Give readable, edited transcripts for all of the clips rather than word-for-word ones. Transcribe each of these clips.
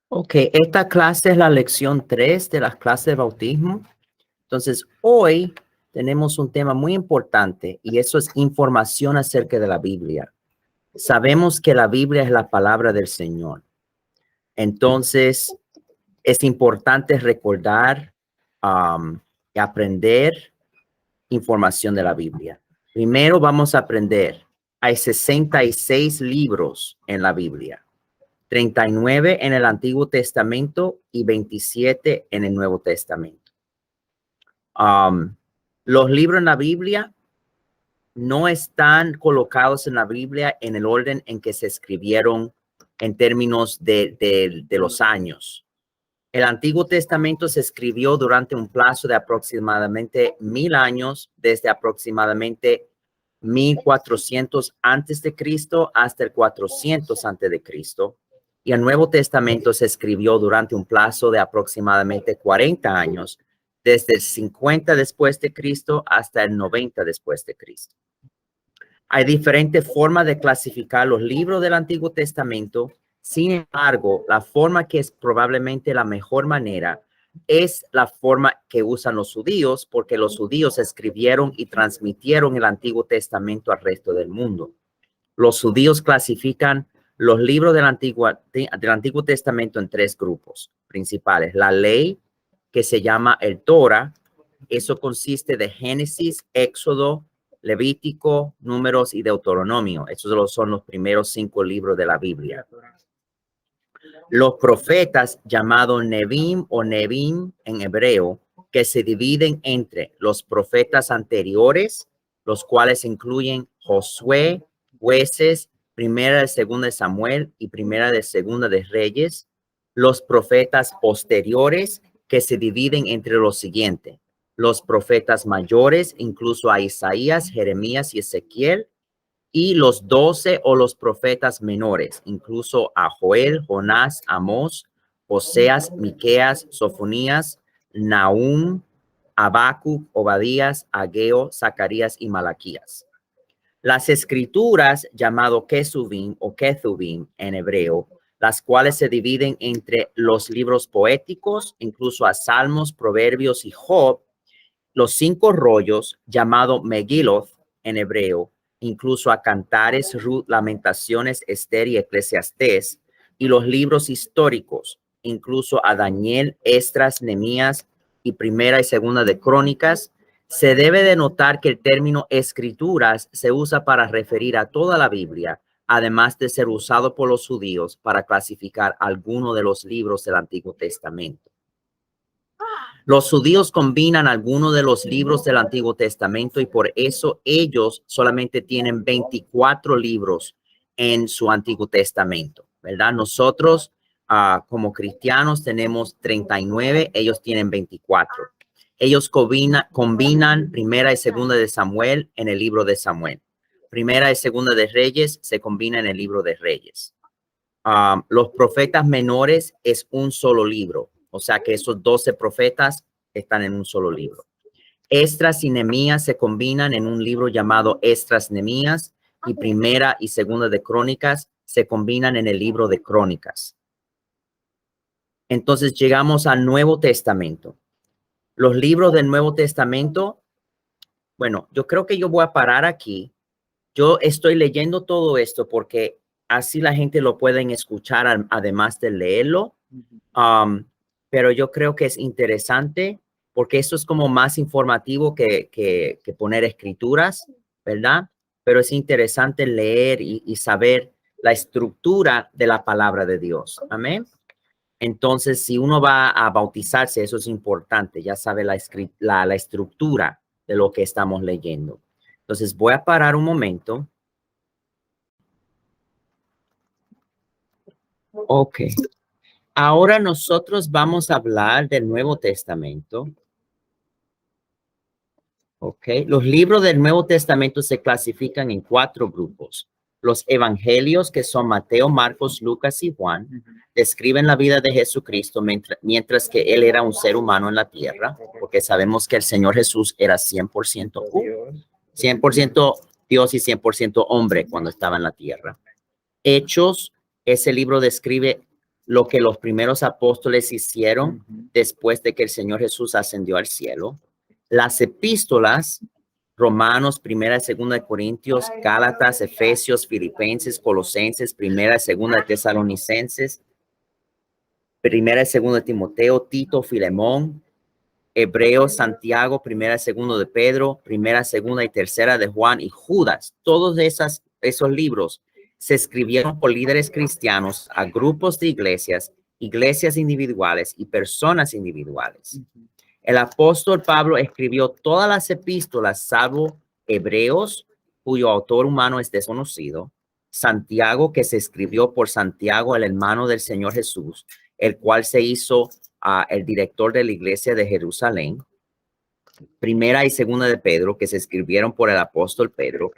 Ok, esta clase es la lección 3 de las clases de bautismo. Entonces, hoy tenemos un tema muy importante y eso es información acerca de la Biblia. Sabemos que la Biblia es la palabra del Señor. Entonces, es importante recordar y aprender información de la Biblia. Primero vamos a aprender. Hay 66 libros en la Biblia. 39 en el Antiguo Testamento y 27 en el Nuevo Testamento. Los libros en la Biblia no están colocados en la Biblia en el orden en que se escribieron en términos de los años. El Antiguo Testamento se escribió durante un plazo de aproximadamente 1000 años, desde aproximadamente 1400 antes de Cristo hasta el 400 antes de Cristo. Y el Nuevo Testamento se escribió durante un plazo de aproximadamente 40 años, desde el 50 después de Cristo hasta el 90 después de Cristo. Hay diferentes formas de clasificar los libros del Antiguo Testamento. Sin embargo, la forma que es probablemente la mejor manera es la forma que usan los judíos, porque los judíos escribieron y transmitieron el Antiguo Testamento al resto del mundo. Los judíos clasifican los libros del Antiguo Testamento en 3 grupos principales. La ley, que se llama el Torah, eso consiste de Génesis, Éxodo, Levítico, Números y Deuteronomio. Esos son los primeros 5 libros de la Biblia. Los profetas, llamados Nevim o Nevim en hebreo, que se dividen entre los profetas anteriores, los cuales incluyen Josué, Jueces, Primera y Segunda de Samuel y Primera y Segunda de Reyes. Los profetas posteriores, que se dividen entre los siguientes: los profetas mayores, incluso a Isaías, Jeremías y Ezequiel, y los 12 o los profetas menores, incluso a Joel, Jonás, Amós, Oseas, Miqueas, Sofonías, Nahum, Habacuc, Obadías, Ageo, Zacarías y Malaquías. Las escrituras, llamado Kesuvim o Ketuvim en hebreo, las cuales se dividen entre los libros poéticos, incluso a Salmos, Proverbios y Job, los 5 rollos, llamado Megiloth en hebreo, incluso a Cantares, Ruth, Lamentaciones, Esther y Eclesiastés, y los libros históricos, incluso a Daniel, Esdras, Nehemías y Primera y Segunda de Crónicas. Se debe de notar que el término escrituras se usa para referir a toda la Biblia, además de ser usado por los judíos para clasificar algunos de los libros del Antiguo Testamento. Los judíos combinan algunos de los libros del Antiguo Testamento y por eso ellos solamente tienen 24 libros en su Antiguo Testamento, ¿verdad? Nosotros como cristianos tenemos 39, ellos tienen 24. Ellos combinan Primera y Segunda de Samuel en el libro de Samuel. Primera y Segunda de Reyes se combina en el libro de Reyes. Los profetas menores es un solo libro. O sea que esos 12 profetas están en un solo libro. Esdras y Nehemías se combinan en un libro llamado Esdras Nehemías, y Primera y Segunda de Crónicas se combinan en el libro de Crónicas. Entonces llegamos al Nuevo Testamento. Los libros del Nuevo Testamento, bueno, yo creo que yo voy a parar aquí. Yo estoy leyendo todo esto porque así la gente lo pueden escuchar además de leerlo. Pero yo creo que es interesante porque esto es como más informativo que poner escrituras, ¿verdad? Pero es interesante leer y saber la estructura de la palabra de Dios. Amén. Entonces, si uno va a bautizarse, eso es importante. Ya sabe la estructura de lo que estamos leyendo. Entonces, voy a parar un momento. Ok. Ahora nosotros vamos a hablar del Nuevo Testamento. Ok. Los libros del Nuevo Testamento se clasifican en 4 grupos. Los evangelios, que son Mateo, Marcos, Lucas y Juan, describen la vida de Jesucristo mientras que él era un ser humano en la tierra, porque sabemos que el Señor Jesús era 100% Dios y 100% hombre cuando estaba en la tierra. Hechos, ese libro describe lo que los primeros apóstoles hicieron después de que el Señor Jesús ascendió al cielo. Las epístolas, Romanos, Primera y Segunda de Corintios, Gálatas, Efesios, Filipenses, Colosenses, Primera y Segunda de Tesalonicenses, Primera y Segunda de Timoteo, Tito, Filemón, Hebreos, Santiago, Primera y Segunda de Pedro, Primera, Segunda y Tercera de Juan y Judas. Todos esos libros se escribieron por líderes cristianos a grupos de iglesias, iglesias individuales y personas individuales. El apóstol Pablo escribió todas las epístolas, salvo Hebreos, cuyo autor humano es desconocido, Santiago, que se escribió por Santiago, el hermano del Señor Jesús, el cual se hizo el director de la iglesia de Jerusalén, Primera y Segunda de Pedro, que se escribieron por el apóstol Pedro,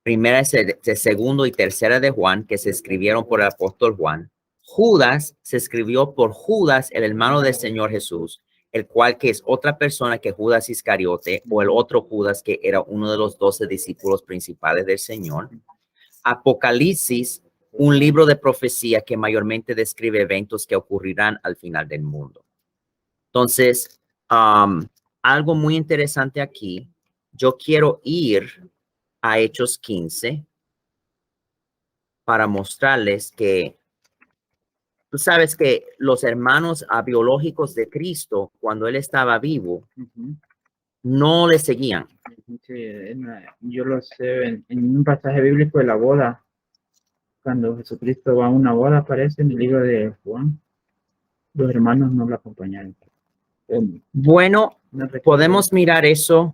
Primera, Segundo y Tercera de Juan, que se escribieron por el apóstol Juan. Judas se escribió por Judas, el hermano del Señor Jesús, el cual que es otra persona que Judas Iscariote, o el otro Judas que era uno de los 12 discípulos principales del Señor. Apocalipsis, un libro de profecía que mayormente describe eventos que ocurrirán al final del mundo. Entonces, algo muy interesante aquí, yo quiero ir a Hechos 15 para mostrarles que tú sabes que los hermanos biológicos de Cristo, cuando él estaba vivo, no le seguían. Sí, yo lo sé en un pasaje bíblico de la boda, cuando Jesucristo va a una boda, aparece en el libro de Juan, los hermanos no lo acompañaron. Bueno, No recuerdo. podemos mirar eso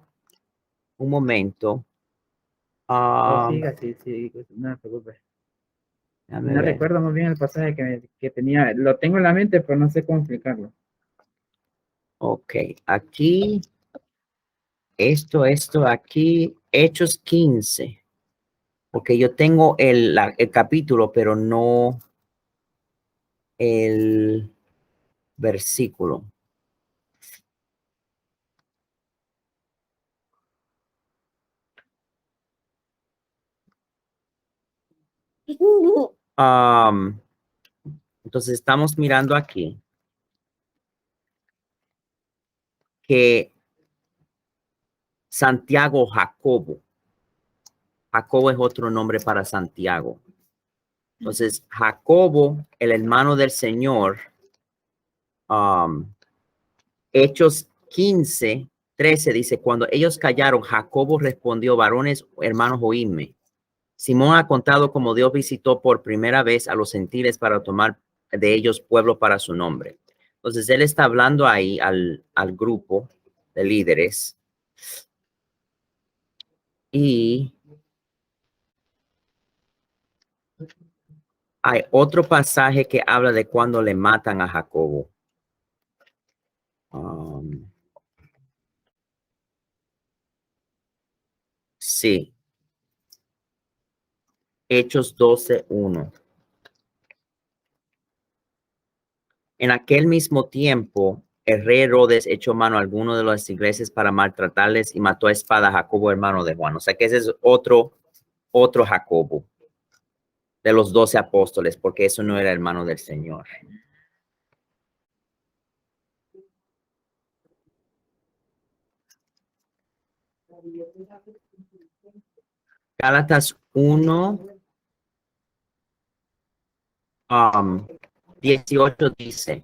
un momento. Siga, sí, no se preocupe. Déjame No ver. recuerdo muy bien el pasaje que tenía, lo tengo en la mente, pero no sé cómo explicarlo. Ok, aquí, esto, aquí, Hechos 15. Porque yo tengo el capítulo, pero no el versículo. Entonces estamos mirando aquí que Santiago Jacobo. Jacobo es otro nombre para Santiago. Entonces, Jacobo, el hermano del Señor, Hechos 15:13 dice, cuando ellos callaron, Jacobo respondió, varones, hermanos, oídme. Simón ha contado cómo Dios visitó por primera vez a los gentiles para tomar de ellos pueblo para su nombre. Entonces, él está hablando ahí al grupo de líderes. Y hay otro pasaje que habla de cuando le matan a Jacobo. Sí. Hechos 12:1. En aquel mismo tiempo, el rey Herodes echó mano a alguno de las iglesias para maltratarles y mató a espada a Jacobo, hermano de Juan. O sea que ese es otro Jacobo de los 12 apóstoles, porque eso no era hermano del Señor. Gálatas 1:18 dice,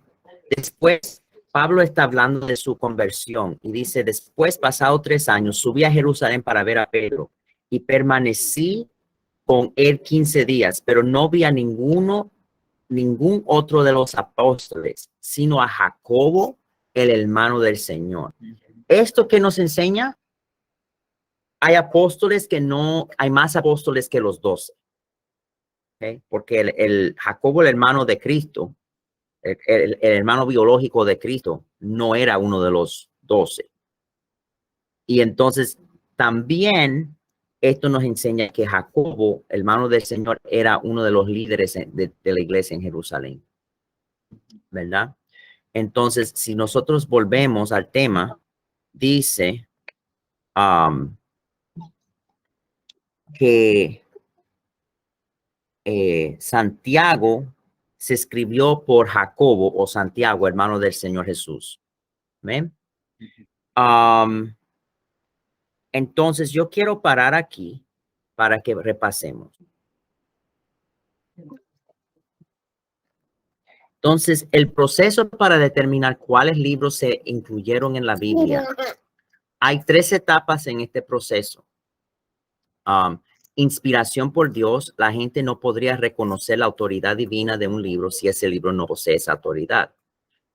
después Pablo está hablando de su conversión y dice, después, pasado 3 años, subí a Jerusalén para ver a Pedro y permanecí con él 15 días, pero no vi a ningún otro de los apóstoles, sino a Jacobo, el hermano del Señor. ¿Esto qué nos enseña? Hay apóstoles que no, hay más apóstoles que los 12. ¿Okay? Porque el Jacobo, el hermano de Cristo, el hermano biológico de Cristo, no era uno de los 12. Y entonces también esto nos enseña que Jacobo, hermano del Señor, era uno de los líderes de la iglesia en Jerusalén. ¿Verdad? Entonces, si nosotros volvemos al tema, dice que Santiago se escribió por Jacobo o Santiago, hermano del Señor Jesús. ¿Ven? Entonces, yo quiero parar aquí para que repasemos. Entonces, el proceso para determinar cuáles libros se incluyeron en la Biblia. Hay 3 etapas en este proceso. Inspiración por Dios. La gente no podría reconocer la autoridad divina de un libro si ese libro no posee esa autoridad.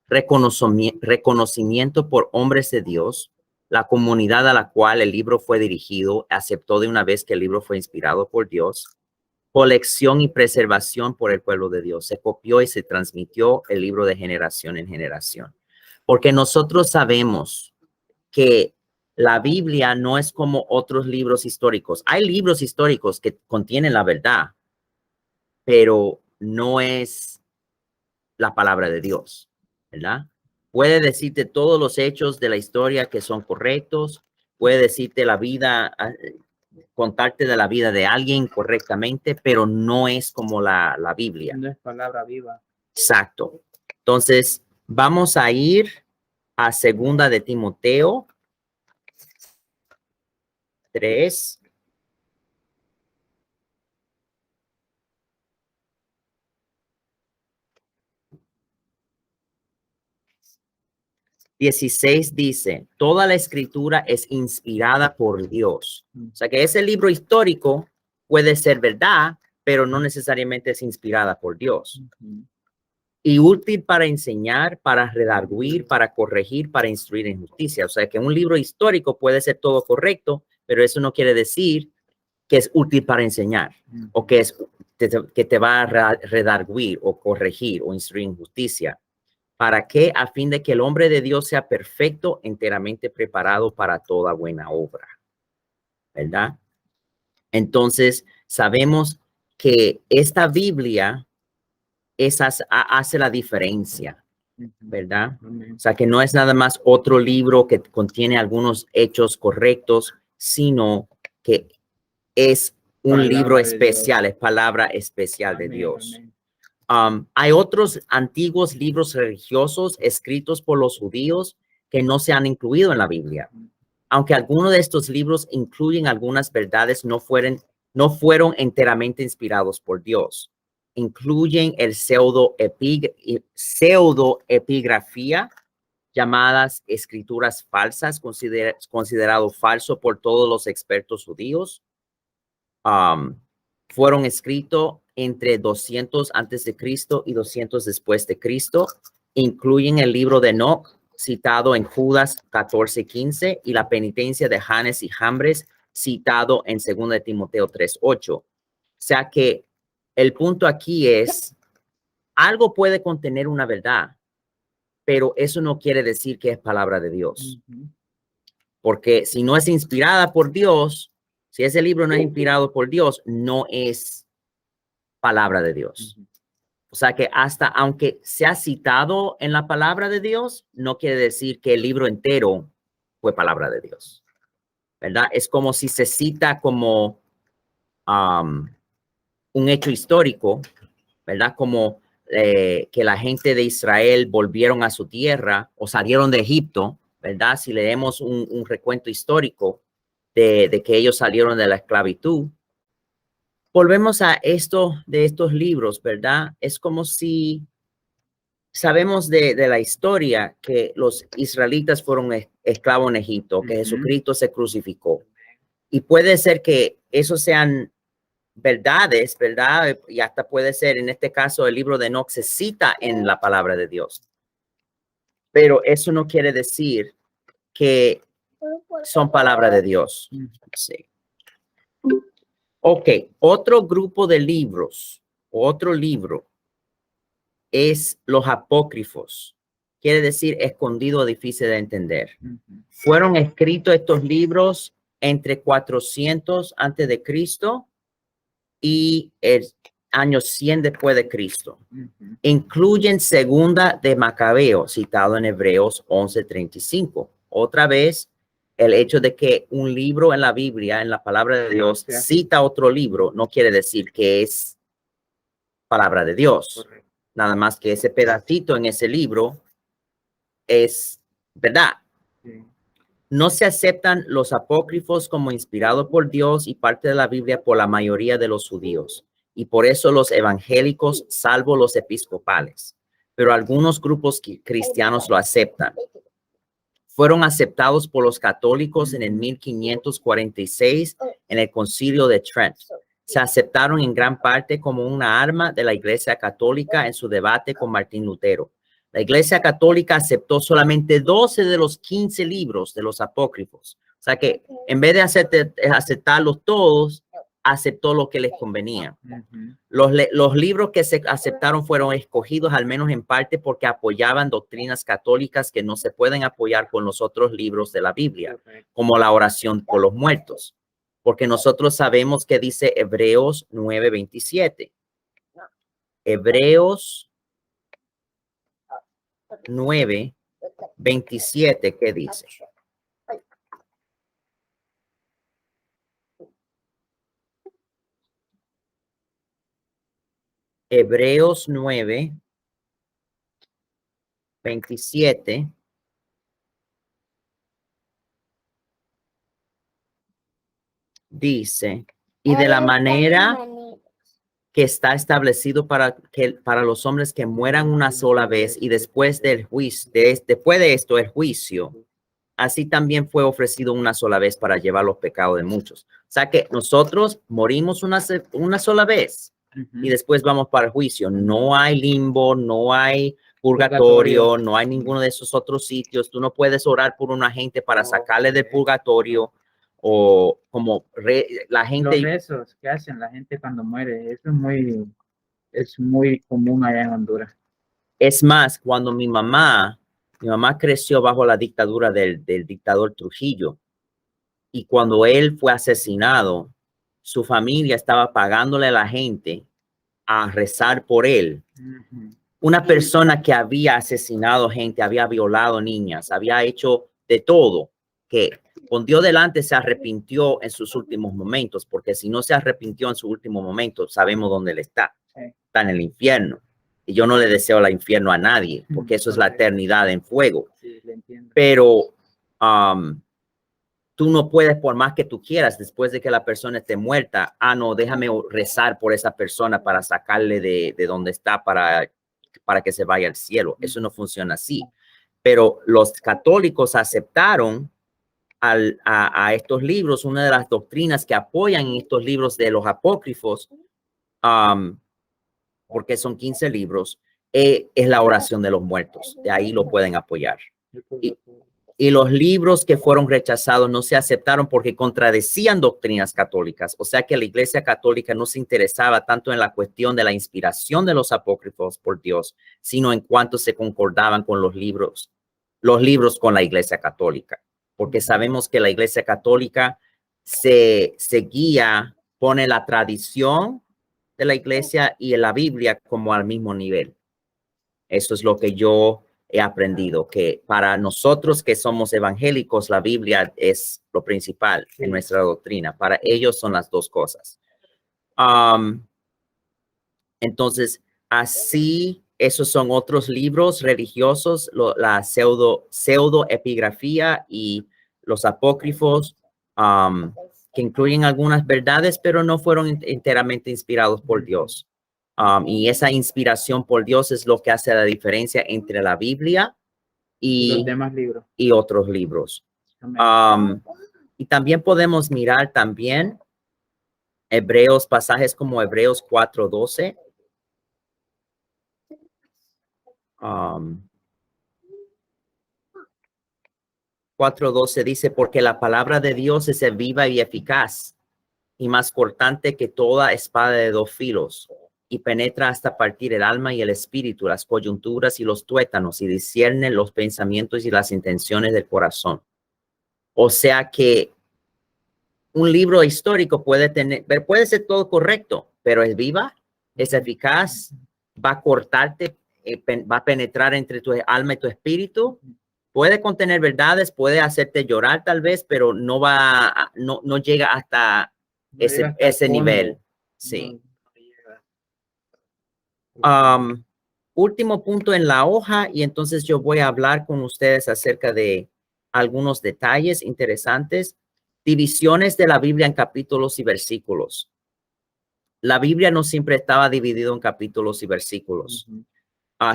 Reconocimiento por hombres de Dios. La comunidad a la cual el libro fue dirigido aceptó de una vez que el libro fue inspirado por Dios. Colección y preservación por el pueblo de Dios. Se copió y se transmitió el libro de generación en generación. Porque nosotros sabemos que la Biblia no es como otros libros históricos. Hay libros históricos que contienen la verdad, pero no es la palabra de Dios, ¿verdad? Puede decirte todos los hechos de la historia que son correctos, puede decirte la vida, contarte de la vida de alguien correctamente, pero no es como la Biblia. No es palabra viva. Exacto. Entonces, vamos a ir a 2 de Timoteo 3. Dice, toda la escritura es inspirada por Dios. O sea que ese libro histórico puede ser verdad, pero no necesariamente es inspirada por Dios. Y útil para enseñar, para redarguir, para corregir, para instruir en justicia. O sea que un libro histórico puede ser todo correcto, pero eso no quiere decir que es útil para enseñar o que te va a redarguir o corregir o instruir en justicia. ¿Para qué? A fin de que el hombre de Dios sea perfecto, enteramente preparado para toda buena obra. ¿Verdad? Entonces, sabemos que esta Biblia hace la diferencia. ¿Verdad? O sea, que no es nada más otro libro que contiene algunos hechos correctos, sino que es un libro especial, es palabra especial de Dios. Hay otros antiguos libros religiosos escritos por los judíos que no se han incluido en la Biblia. Aunque algunos de estos libros incluyen algunas verdades, no fueron enteramente inspirados por Dios. Incluyen el pseudoepigrafía, llamadas escrituras falsas, considerado falso por todos los expertos judíos. Fueron escritos entre 200 antes de Cristo y 200 después de Cristo. Incluyen el libro de Enoch, citado en Judas 14:15, y la penitencia de Janes y Jambres, citado en 2 de Timoteo 3:8. O sea que el punto aquí es, algo puede contener una verdad, pero eso no quiere decir que es palabra de Dios. Porque si no es inspirada por Dios, si ese libro no es inspirado por Dios, no es palabra de Dios. O sea que hasta aunque sea citado en la palabra de Dios, no quiere decir que el libro entero fue palabra de Dios. ¿Verdad? Es como si se cita como un hecho histórico, ¿verdad? Como que la gente de Israel volvieron a su tierra o salieron de Egipto, ¿verdad? Si leemos un recuento histórico de que ellos salieron de la esclavitud, volvemos a esto de estos libros, ¿verdad? Es como si sabemos de la historia que los israelitas fueron esclavos en Egipto, que Jesucristo se crucificó. Y puede ser que esos sean verdades, ¿verdad? Y hasta puede ser, en este caso, el libro de Enoch se cita en la palabra de Dios. Pero eso no quiere decir que son palabra de Dios. Sí. Ok, otro grupo de libros, otro libro es los apócrifos. Quiere decir escondido o difícil de entender. Fueron escritos estos libros entre 400 antes de Cristo y el año 100 después de Cristo. Incluyen segunda de Macabeo, citado en Hebreos 11:35. Otra vez, el hecho de que un libro en la Biblia, en la palabra de Dios, cita otro libro, no quiere decir que es palabra de Dios. nada más que ese pedacito en ese libro es verdad. Sí. No se aceptan los apócrifos como inspirados por Dios y parte de la Biblia por la mayoría de los judíos, y por eso los evangélicos, salvo los episcopales, pero algunos grupos cristianos lo aceptan. Fueron aceptados por los católicos en el 1546 en el Concilio de Trent. Se aceptaron en gran parte como una arma de la Iglesia Católica en su debate con Martín Lutero. La Iglesia Católica aceptó solamente 12 de los 15 libros de los apócrifos. O sea que en vez de aceptarlos todos, aceptó lo que les convenía. Los libros que se aceptaron fueron escogidos al menos en parte porque apoyaban doctrinas católicas que no se pueden apoyar con los otros libros de la Biblia, como la oración por los muertos. Porque nosotros sabemos que dice Hebreos 9:27. Hebreos 9:27, ¿qué dice? Hebreos 9:27 dice, y de la manera que está establecido para los hombres que mueran una sola vez y después del juicio, después de esto el juicio, así también fue ofrecido una sola vez para llevar los pecados de muchos. O sea que nosotros morimos una sola vez y después vamos para el juicio. No hay limbo, no hay purgatorio, no hay ninguno de esos otros sitios. Tú no puedes orar por una gente para sacarle del purgatorio, o como la gente. Los rezos que hacen la gente cuando muere, eso es muy común allá en Honduras. Es más, cuando mi mamá creció bajo la dictadura del dictador Trujillo, y cuando él fue asesinado, su familia estaba pagándole a la gente a rezar por él. Una persona que había asesinado gente, había violado niñas, había hecho de todo, que con Dios delante se arrepintió en sus últimos momentos, porque si no se arrepintió en su último momento, sabemos dónde él está. Está en el infierno. Y yo no le deseo el infierno a nadie, porque eso es la eternidad en fuego. Sí, le entiendo. Pero tú no puedes, por más que tú quieras, después de que la persona esté muerta, no, déjame rezar por esa persona para sacarle de donde está para que se vaya al cielo. Eso no funciona así. Pero los católicos aceptaron a estos libros. Una de las doctrinas que apoyan en estos libros de los apócrifos, porque son 15 libros, es la oración de los muertos. De ahí lo pueden apoyar. Y los libros que fueron rechazados no se aceptaron porque contradecían doctrinas católicas. O sea que la Iglesia Católica no se interesaba tanto en la cuestión de la inspiración de los apócrifos por Dios, sino en cuanto se concordaban con los libros con la Iglesia Católica. Porque sabemos que la Iglesia Católica se guía, pone la tradición de la Iglesia y la Biblia como al mismo nivel. Eso es lo que yo he aprendido, que para nosotros que somos evangélicos, la Biblia es lo principal en nuestra doctrina. Para ellos son las dos cosas. Entonces, así, esos son otros libros religiosos, la pseudoepigrafía y los apócrifos, que incluyen algunas verdades, pero no fueron enteramente inspirados por Dios. Y esa inspiración por Dios es lo que hace la diferencia entre la Biblia y los demás libros y otros libros. Y también podemos mirar también Hebreos, pasajes como Hebreos 4:12. 4:12 dice, porque la palabra de Dios es viva y eficaz y más cortante que toda espada de dos filos, y penetra hasta partir el alma y el espíritu, las coyunturas y los tuétanos, y discierne los pensamientos y las intenciones del corazón. O sea que un libro histórico puede ser todo correcto, pero es viva, es eficaz, va a cortarte, va a penetrar entre tu alma y tu espíritu. Puede contener verdades, puede hacerte llorar tal vez, pero no llega hasta ese nivel. Sí. último punto en la hoja y entonces yo voy a hablar con ustedes acerca de algunos detalles interesantes. Divisiones de la Biblia en capítulos y versículos. La Biblia no siempre estaba dividido en capítulos y versículos.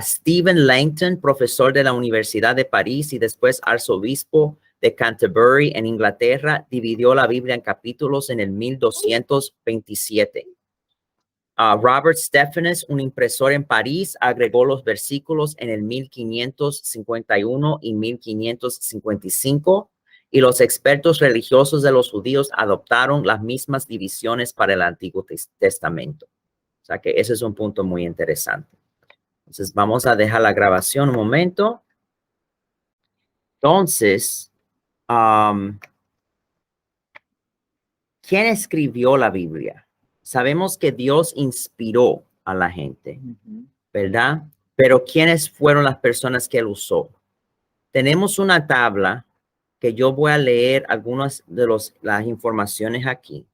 Stephen Langton, profesor de la Universidad de París y después arzobispo de Canterbury en Inglaterra, dividió la Biblia en capítulos en el 1227. Robert Stephanus, un impresor en París, agregó los versículos en el 1551 y 1555, y los expertos religiosos de los judíos adoptaron las mismas divisiones para el Antiguo Testamento. O sea que ese es un punto muy interesante. Entonces vamos a dejar la grabación un momento. Entonces, ¿quién escribió la Biblia? Sabemos que Dios inspiró a la gente, ¿verdad? Pero ¿quiénes fueron las personas que él usó? Tenemos una tabla que yo voy a leer algunas de las informaciones aquí.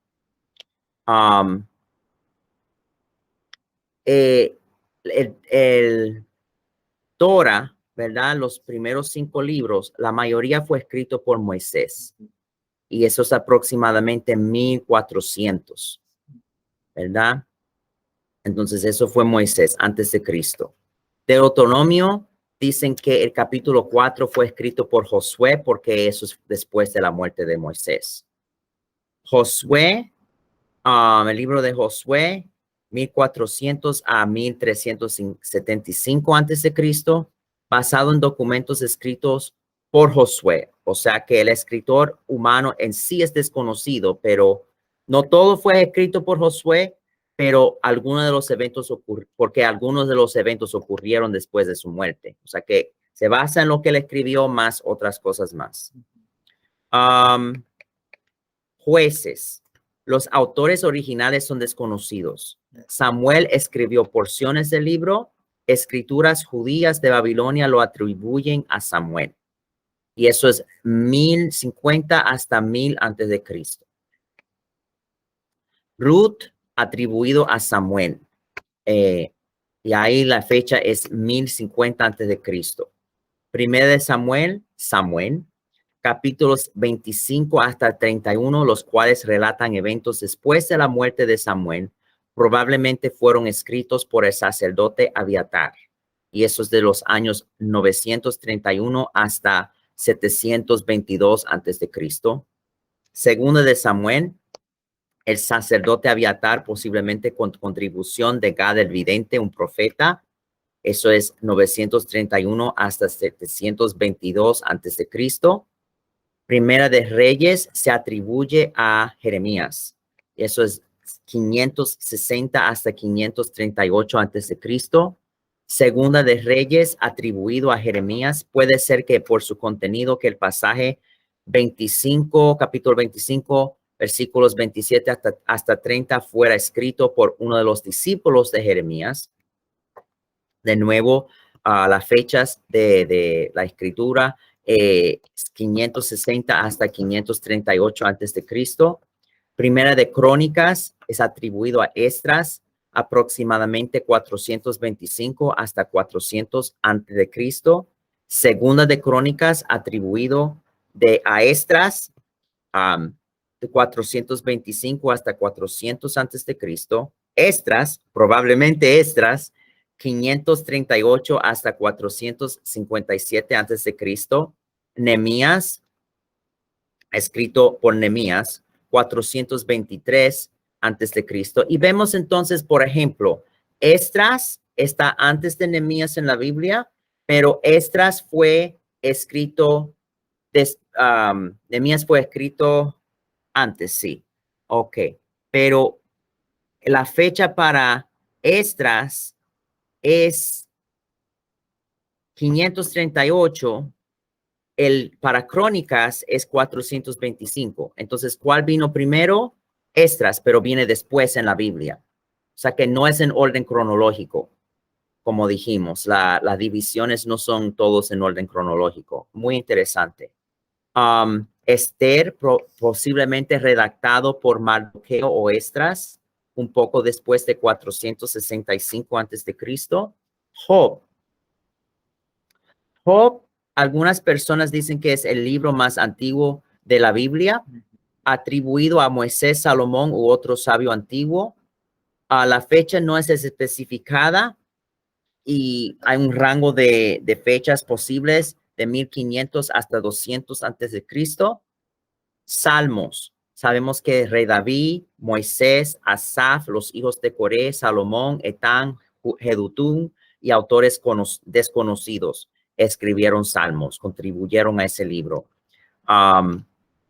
El Torah, ¿verdad? Los primeros 5 libros, la mayoría fue escrito por Moisés. Y eso es aproximadamente 1400, ¿verdad? Entonces eso fue Moisés antes de Cristo. Deuteronomio dicen que el capítulo 4 fue escrito por Josué porque eso es después de la muerte de Moisés. Josué, el libro de Josué, 1400 a 1375 antes de Cristo, basado en documentos escritos por Josué. O sea que el escritor humano en sí es desconocido, pero no todo fue escrito por Josué, pero algunos de los eventos porque algunos de los eventos ocurrieron después de su muerte. O sea que se basa en lo que él escribió más otras cosas más. Jueces. Los autores originales son desconocidos. Samuel escribió porciones del libro. Escrituras judías de Babilonia lo atribuyen a Samuel. Y eso es 1050 hasta 1000 antes de Cristo. Ruth, atribuido a Samuel. Y ahí la fecha es 1050 antes de Cristo. Primera de Samuel, Samuel. Capítulos 25 hasta 31, los cuales relatan eventos después de la muerte de Samuel, probablemente fueron escritos por el sacerdote Abiatar. Y eso es de los años 931 hasta 722 antes de Cristo. Segunda de Samuel, el sacerdote Abiatar, posiblemente con contribución de Gad el vidente, un profeta. Eso es 931 hasta 722 antes de Cristo. Primera de Reyes se atribuye a Jeremías. Eso es 560 hasta 538 antes de Cristo. Segunda de Reyes atribuido a Jeremías. Puede ser que por su contenido que el pasaje 25, capítulo 25, versículos 27 hasta 30 fuera escrito por uno de los discípulos de Jeremías. De nuevo, las fechas de la escritura, 560 hasta 538 antes de Cristo. Primera de Crónicas es atribuido a Esdras, aproximadamente 425 hasta 400 antes de Cristo. Segunda de Crónicas atribuido a Esdras, de 425 hasta 400 antes de Cristo. Esdras, probablemente Esdras, 538 hasta 457 antes de Cristo. Nehemías, escrito por Nehemías, 423 antes de Cristo. Y vemos entonces, por ejemplo, Esdras está antes de Nehemías en la Biblia, pero Esdras fue escrito, Nehemías fue escrito antes, sí. Ok, pero la fecha para Esdras es 538, para Crónicas es 425. Entonces, ¿cuál vino primero? Esdras, pero viene después en la Biblia. O sea que no es en orden cronológico, como dijimos. Las divisiones no son todos en orden cronológico. Muy interesante. Esther, posiblemente redactado por Mardoqueo o Esdras, un poco después de 465 antes de Cristo. Job. Job, algunas personas dicen que es el libro más antiguo de la Biblia, atribuido a Moisés, Salomón u otro sabio antiguo. La fecha no es especificada y hay un rango de fechas posibles de 1500 hasta 200 antes de Cristo. Salmos. Sabemos que Rey David, Moisés, Asaf, los hijos de Coré, Salomón, Etán, Jedutún y autores desconocidos escribieron salmos, contribuyeron a ese libro.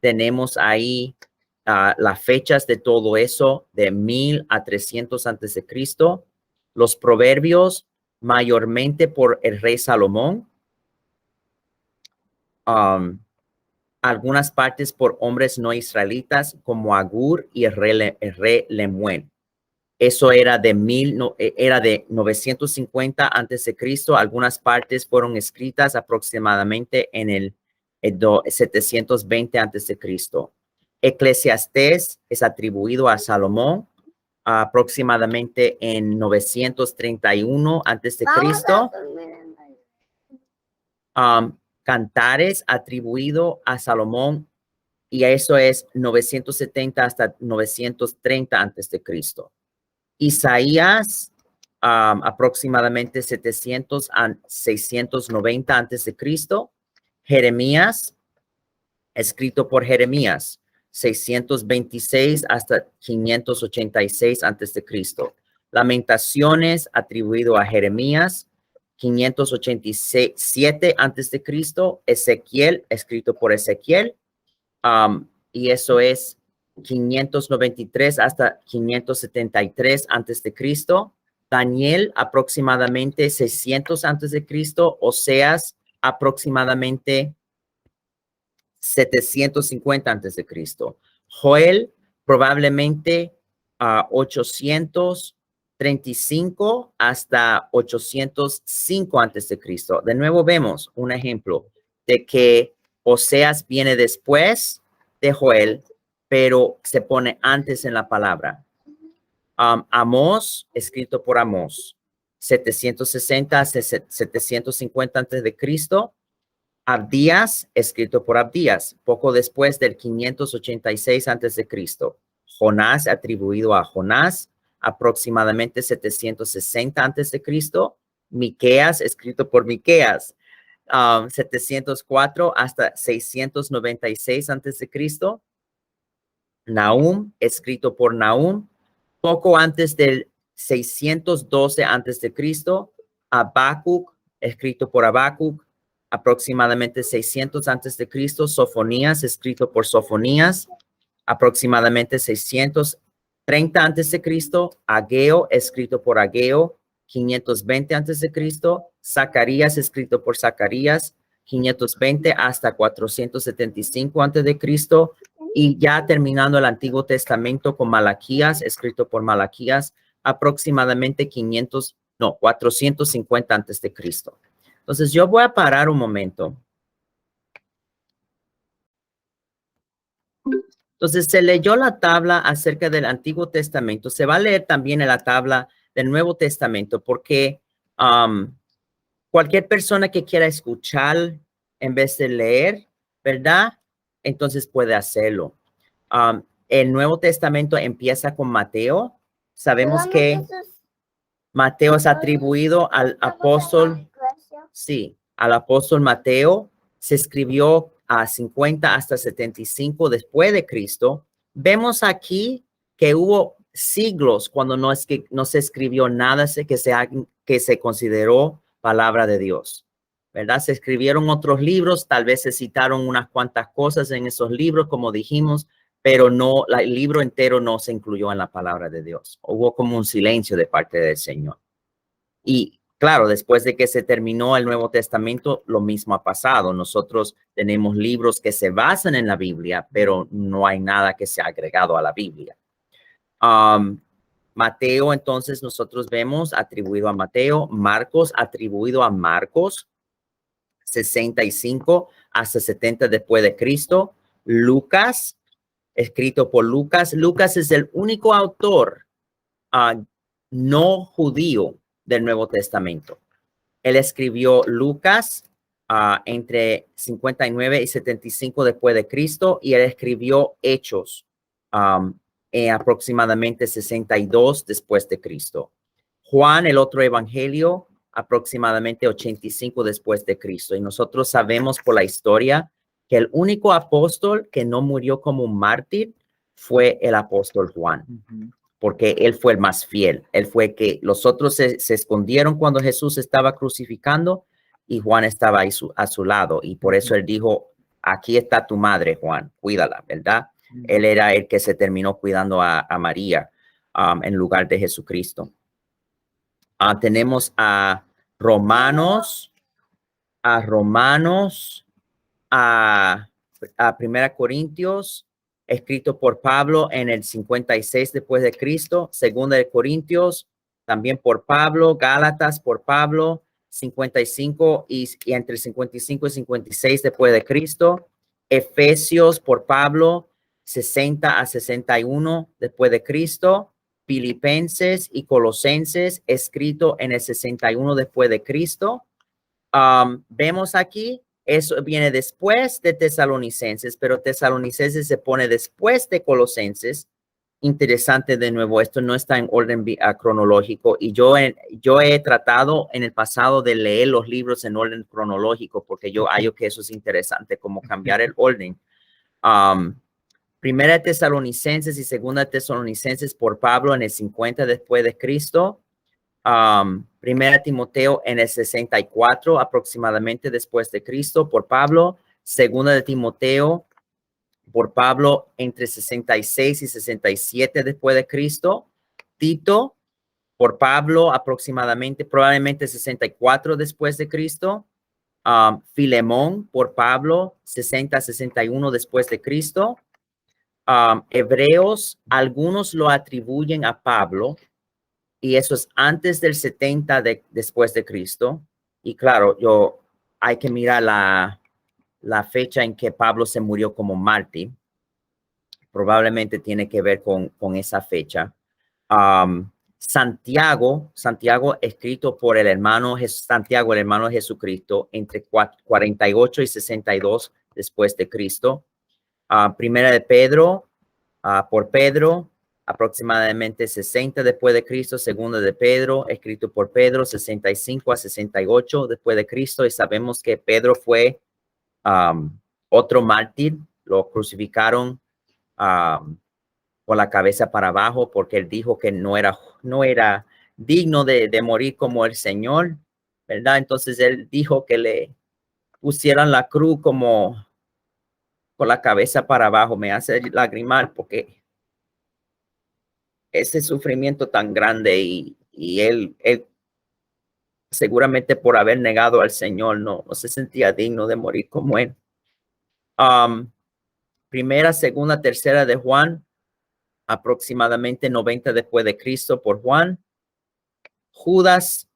Tenemos ahí las fechas de todo eso, de 1000 a 300 antes de Cristo. Los proverbios, mayormente por el rey Salomón. Algunas partes por hombres no israelitas como Agur y el rey Lemuel. Eso era de 950 antes de Cristo. Algunas partes fueron escritas aproximadamente en el 720 antes de Cristo. Eclesiastés es atribuido a Salomón aproximadamente en 931 antes de Cristo. Cantares atribuido a Salomón y eso es 970 hasta 930 antes de Cristo. Isaías aproximadamente 700 a 690 antes de Cristo. Jeremías, escrito por Jeremías, 626 hasta 586 antes de Cristo. Lamentaciones atribuido a Jeremías, 587 antes de Cristo. Ezequiel, escrito por Ezequiel, y eso es 593 hasta 573 antes de Cristo. Daniel, aproximadamente 600 antes de Cristo. Oseas, aproximadamente 750 antes de Cristo. Joel, probablemente 835 hasta 805 antes de Cristo. De nuevo vemos un ejemplo de que Oseas viene después de Joel, pero se pone antes en la palabra. Amós, escrito por Amós, 760 a 750 antes de Cristo. Abdías, escrito por Abdías, poco después del 586 antes de Cristo. Jonás, atribuido a Jonás, aproximadamente 760 antes de Cristo. Miqueas, escrito por Miqueas, 704 hasta 696 antes de Cristo. Nahum, escrito por Nahum, poco antes del 612 antes de Cristo. Habacuc, escrito por Habacuc, aproximadamente 600 antes de Cristo. Sofonías, escrito por Sofonías, aproximadamente 630 antes de Cristo. Ageo, escrito por Ageo, 520 antes de Cristo. Zacarías, escrito por Zacarías, 520 hasta 475 antes de Cristo. Y ya terminando el Antiguo Testamento con Malaquías, escrito por Malaquías, aproximadamente 450 antes de Cristo. Entonces yo voy a parar un momento. Entonces se leyó la tabla acerca del Antiguo Testamento. Se va a leer también en la tabla del Nuevo Testamento porque cualquier persona que quiera escuchar en vez de leer, ¿verdad? Entonces puede hacerlo. El Nuevo Testamento empieza con Mateo. Sabemos que Mateo es atribuido al apóstol. Sí, al apóstol Mateo. Se escribió a 50 hasta 75 después de Cristo. Vemos aquí que hubo siglos cuando no se escribió nada que se consideró palabra de Dios, ¿verdad? Se escribieron otros libros, tal vez se citaron unas cuantas cosas en esos libros, como dijimos, pero no, el libro entero no se incluyó en la palabra de Dios. Hubo como un silencio de parte del Señor. Y claro, después de que se terminó el Nuevo Testamento, lo mismo ha pasado. Nosotros tenemos libros que se basan en la Biblia, pero no hay nada que se ha agregado a la Biblia. Mateo, entonces, nosotros vemos atribuido a Mateo. Marcos, atribuido a Marcos, 65 hasta 70 después de Cristo. Lucas, escrito por Lucas. Lucas es el único autor no judío del Nuevo Testamento. Él escribió Lucas entre 59 y 75 después de Cristo, y él escribió Hechos aproximadamente 62 después de Cristo. Juan, el otro evangelio, aproximadamente 85 después de Cristo. Y nosotros sabemos por la historia que el único apóstol que no murió como un mártir fue el apóstol Juan, porque él fue el más fiel. Él fue que los otros se escondieron cuando Jesús estaba crucificando y Juan estaba ahí a su lado. Y por eso él dijo, aquí está tu madre, Juan, cuídala, ¿verdad? Él era el que se terminó cuidando a María en lugar de Jesucristo. Tenemos a Romanos, a 1 Corintios, escrito por Pablo en el 56 después de Cristo. 2 de Corintios, también por Pablo. Gálatas por Pablo, 55 y entre 55 y 56 después de Cristo. Efesios por Pablo, 60 a 61 después de Cristo. Filipenses y Colosenses, escrito en el 61 después de Cristo. Vemos aquí, eso viene después de Tesalonicenses, pero Tesalonicenses se pone después de Colosenses. Interesante de nuevo, esto no está en orden cronológico, y yo he tratado en el pasado de leer los libros en orden cronológico, porque yo hallo que eso es interesante, como cambiar el orden. Primera Tesalonicenses y Segunda Tesalonicenses por Pablo en el 50 después de Cristo. Primera Timoteo en el 64 aproximadamente después de Cristo por Pablo. Segunda de Timoteo por Pablo entre 66 y 67 después de Cristo. Tito por Pablo aproximadamente, probablemente 64 después de Cristo. Filemón por Pablo 60 a 61 después de Cristo. Hebreos, algunos lo atribuyen a Pablo, y eso es antes del 70 después de Cristo. Y claro, hay que mirar la fecha en que Pablo se murió como mártir. Probablemente tiene que ver con esa fecha. Santiago, escrito por el hermano Santiago, el hermano de Jesucristo, entre 48 y 62 después de Cristo. Primera de Pedro, por Pedro, aproximadamente 60 después de Cristo. Segunda de Pedro, escrito por Pedro, 65 a 68 después de Cristo. Y sabemos que Pedro fue otro mártir. Lo crucificaron con la cabeza para abajo, porque él dijo que no era digno de morir como el Señor, ¿verdad? Entonces él dijo que le pusieran la cruz como con la cabeza para abajo. Me hace lagrimar porque ese sufrimiento tan grande, y él seguramente por haber negado al Señor no se sentía digno de morir como él. Primera, segunda, tercera de Juan, aproximadamente 90 después de Cristo por Juan. Judas,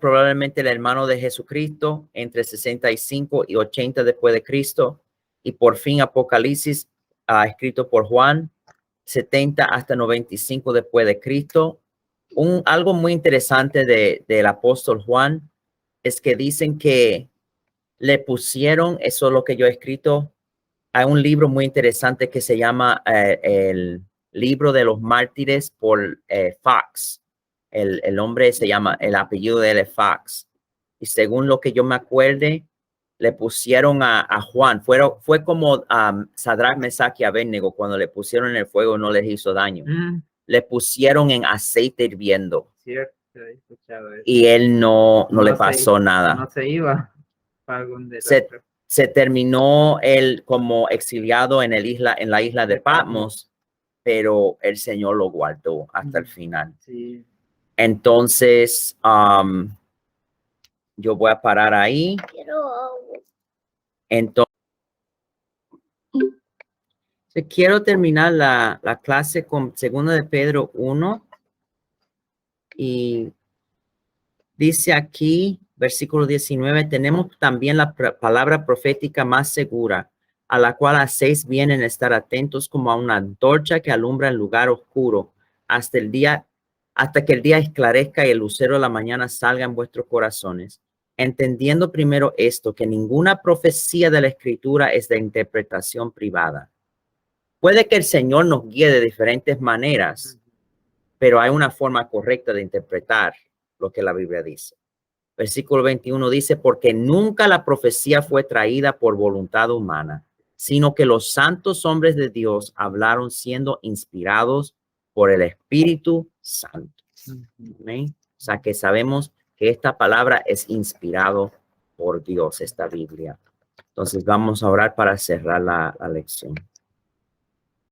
probablemente el hermano de Jesucristo, entre 65 y 80 después de Cristo. Y por fin Apocalipsis, escrito por Juan, 70 hasta 95 después de Cristo. Algo muy interesante del apóstol Juan es que dicen que le pusieron, eso es lo que yo he escrito, hay un libro muy interesante que se llama el libro de los mártires por Fox. El hombre se llama, el apellido de él es Fox. Y según lo que yo me acuerde, le pusieron a Juan. Fue como Sadrach, Mesach y Abednego, cuando le pusieron en el fuego no les hizo daño. Le pusieron en aceite hirviendo. Cierto, he escuchado eso. Y él no le pasó nada. No se iba. Se terminó él como exiliado en la isla de Patmos, pero el Señor lo guardó hasta el final. Sí. Entonces, yo voy a parar ahí. Entonces, quiero terminar la clase con 2 de Pedro 1. Y dice aquí, versículo 19, tenemos también la palabra profética más segura, a la cual hacéis bien en estar atentos como a una antorcha que alumbra el lugar oscuro hasta que el día esclarezca y el lucero de la mañana salga en vuestros corazones. entendiendo primero esto, que ninguna profecía de la Escritura es de interpretación privada. Puede que el Señor nos guíe de diferentes maneras, pero hay una forma correcta de interpretar lo que la Biblia dice. Versículo 21 dice, porque nunca la profecía fue traída por voluntad humana, sino que los santos hombres de Dios hablaron siendo inspirados por el Espíritu Santo. ¿Amén? O sea que sabemos que esta palabra es inspirado por Dios, esta Biblia. Entonces vamos a orar para cerrar la lección.